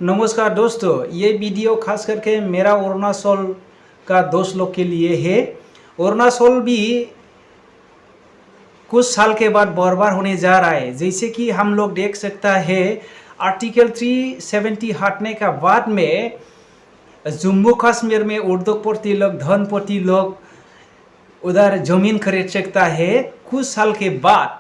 नमस्कार दोस्तों, ये वीडियो खास करके मेरा अरुणाचल का दोस्त लोग के लिए है। अरुणाचल भी कुछ साल के बाद बर्बाद होने जा रहा है। जैसे कि हम लोग देख सकता है, आर्टिकल 370 हटने का बाद में जम्मू कश्मीर में उद्योगपति लोग, धनपति लोग उधर जमीन खरीद सकता है। कुछ साल के बाद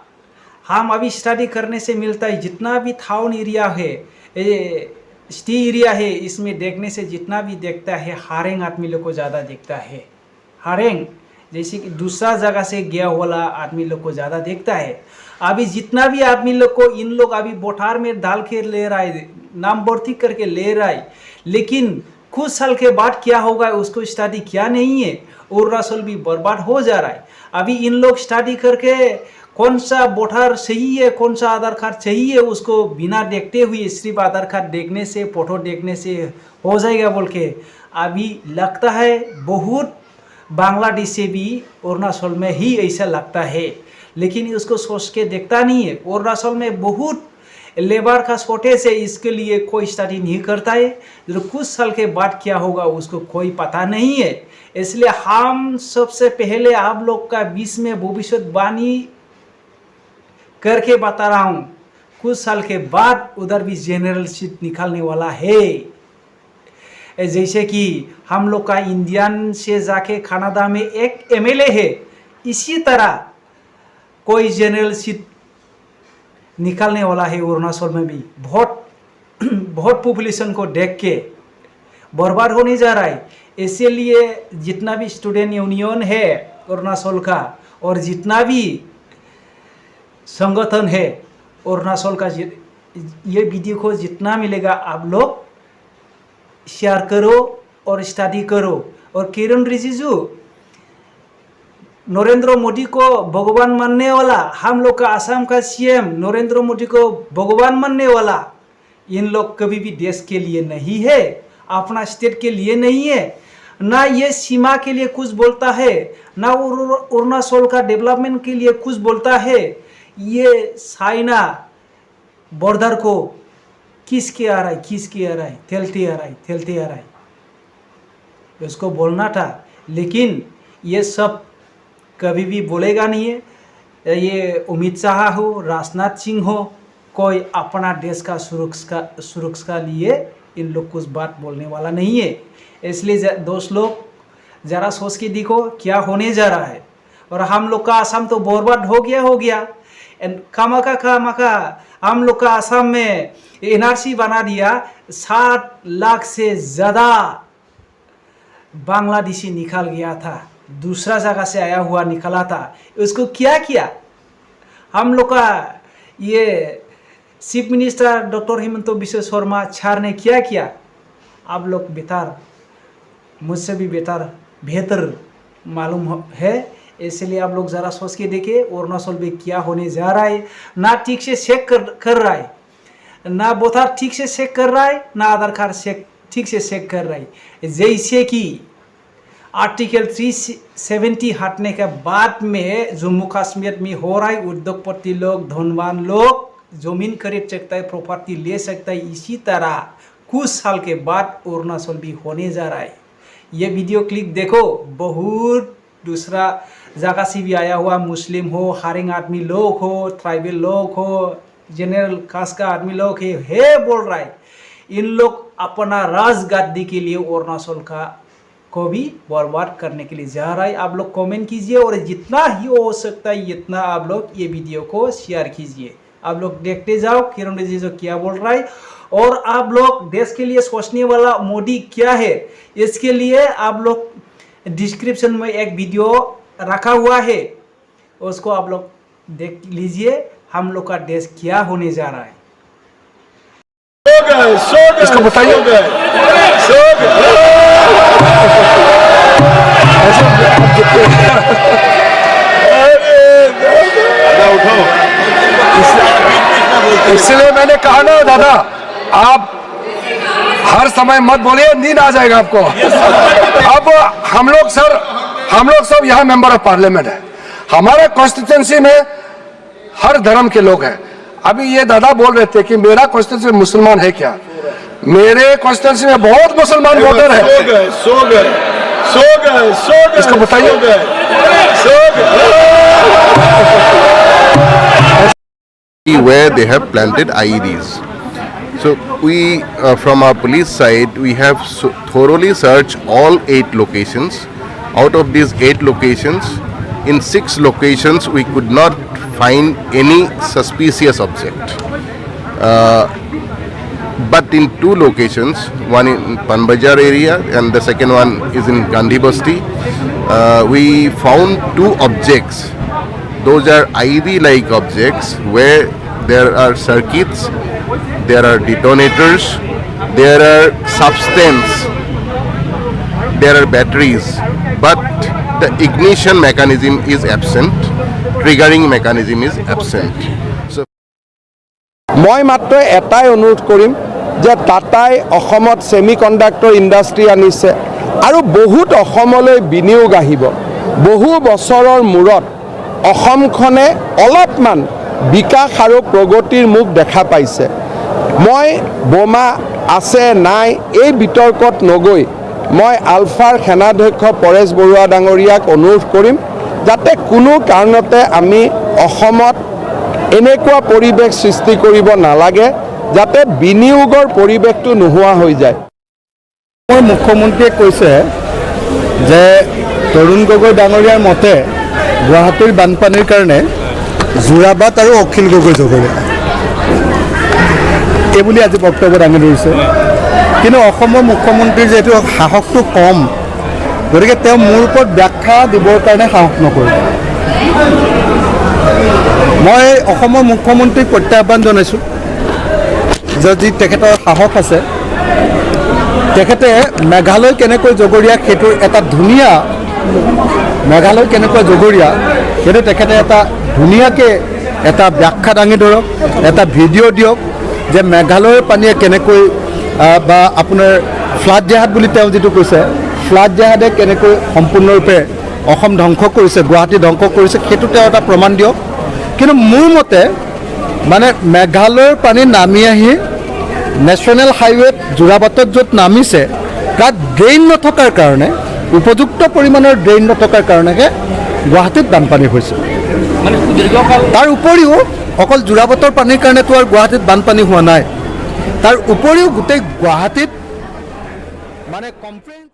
हम अभी स्टडी करने से मिलता है, जितना भी टाउन एरिया है, सिटी एरिया है, इसमें देखने से जितना भी देखता है हारेंग आदमी लोग को ज़्यादा देखता है। हारेंग जैसे कि दूसरा जगह से गया वाला आदमी लोग को ज़्यादा देखता है। अभी जितना भी आदमी लोग को इन लोग अभी बोठार में डाल के ले रहा है, नाम भर्ती करके ले रहा है, लेकिन कुछ साल के बाद क्या होगा उसको स्टडी क्या नहीं है। अरुणाचल भी बर्बाद हो जा रहा है। अभी इन लोग स्टडी करके कौन सा बोठार सही है, कौन सा आधार कार्ड सही है, उसको बिना देखते हुए सिर्फ आधार कार्ड देखने से, फोटो देखने से हो जाएगा बोल के अभी लगता है। बहुत बांग्लादेश से भी अरुणाचल में ही ऐसा लगता है, लेकिन उसको सोच के देखता नहीं है। अरुणाचल में बहुत लेबर का शॉर्टेज है, इसके लिए कोई स्टडी नहीं करता है। जो कुछ साल के बाद क्या होगा उसको कोई पता नहीं है। इसलिए हम सबसे पहले आप लोग का बीच में भविष्यवाणी करके बता रहा हूँ, कुछ साल के बाद उधर भी जनरल सीट निकालने वाला है। जैसे कि हम लोग का इंडियन से जाके कनाडा में एक एमएलए है, इसी तरह कोई जनरल सीट निकालने वाला है अरुणाचल में भी। बहुत पॉपुलेशन को देख के बर्बाद होने जा रहा है। इसीलिए जितना भी स्टूडेंट यूनियन है अरुणाचल का और जितना भी संगठन है अरुणाचल का, ये वीडियो को जितना मिलेगा आप लोग शेयर करो और स्टडी करो। और किरण रिजिजू नरेंद्र मोदी को भगवान मानने वाला, हम लोग का असम का सीएम नरेंद्र मोदी को भगवान मानने वाला, इन लोग कभी भी देश के लिए नहीं है, अपना स्टेट के लिए नहीं है, ना ये सीमा के लिए कुछ बोलता है, ना अरुणाचल का डेवलपमेंट के लिए कुछ बोलता है। ये चाइना बॉर्डर को किसके आ रहा है, थैलते आ रहा है, उसको बोलना था, लेकिन ये सब कभी भी बोलेगा नहीं है। ये अमित शाह हो, राजनाथ सिंह हो, कोई अपना देश का सुरक्षा लिए इन लोग कुछ बात बोलने वाला नहीं है। इसलिए दोस्त लोग जरा सोच के देखो क्या होने जा रहा है। और हम लोग का असम तो बर्बाद हो गया। खामखा हम लोग का असम में एनआरसी बना दिया। 60 लाख से ज़्यादा बांग्लादेशी निकल गया था, दूसरा जगह से आया हुआ निकला था। उसको क्या किया हम लोग का ये chief minister doctor Himanta Biswa Sharma sir ने क्या किया। आप लोग बेहतर, मुझसे भी बेहतर मालूम है। इसलिए आप लोग ज़रा सोच के देखिए अरुणाचल में क्या होने जा रहा है। ना ठीक से चेक कर रहा है, ना बोथार ठीक से चेक कर रहा है, ना आधार कार्ड ठीक से चेक कर रहा है। जैसे कि आर्टिकल 370 हटने के बाद में जम्मू कश्मीर में हो रहा है, उद्योगपति लोग, धनवान लोग जमीन खरीद सकता है, प्रॉपर्टी ले सकता है। इसी तरह कुछ साल के बाद अरुणाचल भी होने जा रहा है। ये वीडियो क्लिप देखो, बहुत दूसरा जगह से भी आया हुआ, मुस्लिम हो, हारेंग आदमी लोग हो, ट्राइबल लोग हो, जनरल कास्ट का आदमी लोग है बोल रहा है। इन लोग अपना राजगद्दी के लिए अरुणाचल का को भी बर्बाद करने के लिए जा रहा है। आप लोग कमेंट कीजिए और जितना ही हो सकता है इतना आप लोग ये वीडियो को शेयर कीजिए। आप लोग देखते जाओ किरण रिजिजू क्या बोल रहा है। और आप लोग देश के लिए सोचने वाला मोदी क्या है, इसके लिए आप लोग डिस्क्रिप्शन में एक वीडियो रखा हुआ है, उसको आप लोग देख लीजिए। हम लोग का देश क्या होने जा रहा है इसको बताइए। इसलिए मैंने कहा ना दादा, आप हर समय मत बोलिए, नींद आ जाएगा आपको। अब हम लोग सब यहाँ मेंबर ऑफ पार्लियामेंट है। हमारे कॉन्स्टिट्यूंसी में हर धर्म के लोग हैं। अभी ये दादा बोल रहे थे कि मेरा कॉन्स्टिट्यूंसी मुसलमान है क्या। मेरे कॉन्स्टिट्यूंसी में बहुत मुसलमान वोटर है। इसको बताइए। Where they have planted IEDs. So we, from our police side, we have thoroughly searched all 8 locations. Out of these 8 locations, in 6 locations we could not find any suspicious object. But in 2 locations, one in Panbajar area and the second one is in Gandhi Basti, we found 2 objects. Those are IED-like objects where there are circuits, there are detonators, there are substance, there are batteries, but the ignition mechanism is absent, triggering mechanism is absent. So মই মাত্ৰ এটাই অনুৰোধ কৰিম যে টাটাই অসমত semi conductor industry আনিছে আৰু বহুত অসমলৈ বিনিয়োগ আহিব। বহু বছৰৰ মূৰত অসমখনে অলপমান বিকাশ আৰু প্ৰগতিৰ মুখ দেখা পাইছে। মই বোমা আছে নাই এই বিতৰ্কত নগৈ মই আলফাৰ সেনাধ্যক্ষ পৰেশ বৰুৱা ডাঙৰীয়াক অনুৰোধ কৰিম যাতে কোনো কাৰণতে আমি অসমত এনেকুৱা পৰিৱেশ সৃষ্টি কৰিব নালাগে যাতে বিনিয়োগৰ পৰিৱেশটো নোহোৱা হৈ যায়। মুখ্যমন্ত্ৰীয়ে কৈছে যে তৰুণ গগৈ ডাঙৰীয়াৰ মতে গুৱাহাটীৰ বানপানীৰ কাৰণে যোৰাবাট আৰু অখিল গগৈ জগৰীয়া এইবুলি আজি বক্তব্য দাঙি ধৰিছে। কিন্তু অসমৰ মুখ্যমন্ত্ৰীৰ যিহেতু সাহসটো কম, গতিকে তেওঁ মোৰ ওপৰত ব্যাখ্যা দিবৰ কাৰণে সাহস নকৰে। মই অসমৰ মুখ্যমন্ত্ৰীক প্ৰত্যাহ্বান জনাইছোঁ যে যি তেখেতৰ সাহস আছে, তেখেতে মেঘালয় কেনেকৈ জগৰীয়া সেইটোৰ এটা ধুনীয়া মেঘালয় কেনেকৈ জগৰীয়া সেইটো তেখেতে এটা ধুনীয়াকৈ এটা ব্যাখ্যা দাঙি ধৰক, এটা ভিডিঅ' দিয়ক যে মেঘালয়ৰ পানীয়ে কেনেকৈ বা আপোনাৰ ফ্লাড জেহাদ বুলি তেওঁ যিটো কৈছে, ফ্লাড জেহাদে কেনেকৈ সম্পূৰ্ণৰূপে অসম ধ্বংস কৰিছে, গুৱাহাটী ধ্বংস কৰিছে, সেইটো তেওঁ এটা প্ৰমাণ দিয়ক। কিন্তু মোৰ মতে মানে মেঘালয়ৰ পানী নামি আহি নেশ্যনেল হাইৱেত যোৰাবাটত য'ত নামিছে তাত ড্ৰেইন নথকাৰ কাৰণে, উপযুক্ত পৰিমাণৰ ড্ৰেইন নথকাৰ কাৰণেহে গুৱাহাটীত বানপানী হৈছে। তাৰ উপৰিও অকল যোৰাবাটৰ পানীৰ কাৰণেতো আৰু গুৱাহাটীত বানপানী হোৱা নাই, তাৰ উপৰিও গোটেই গুৱাহাটীত মানে কমপ্লেইন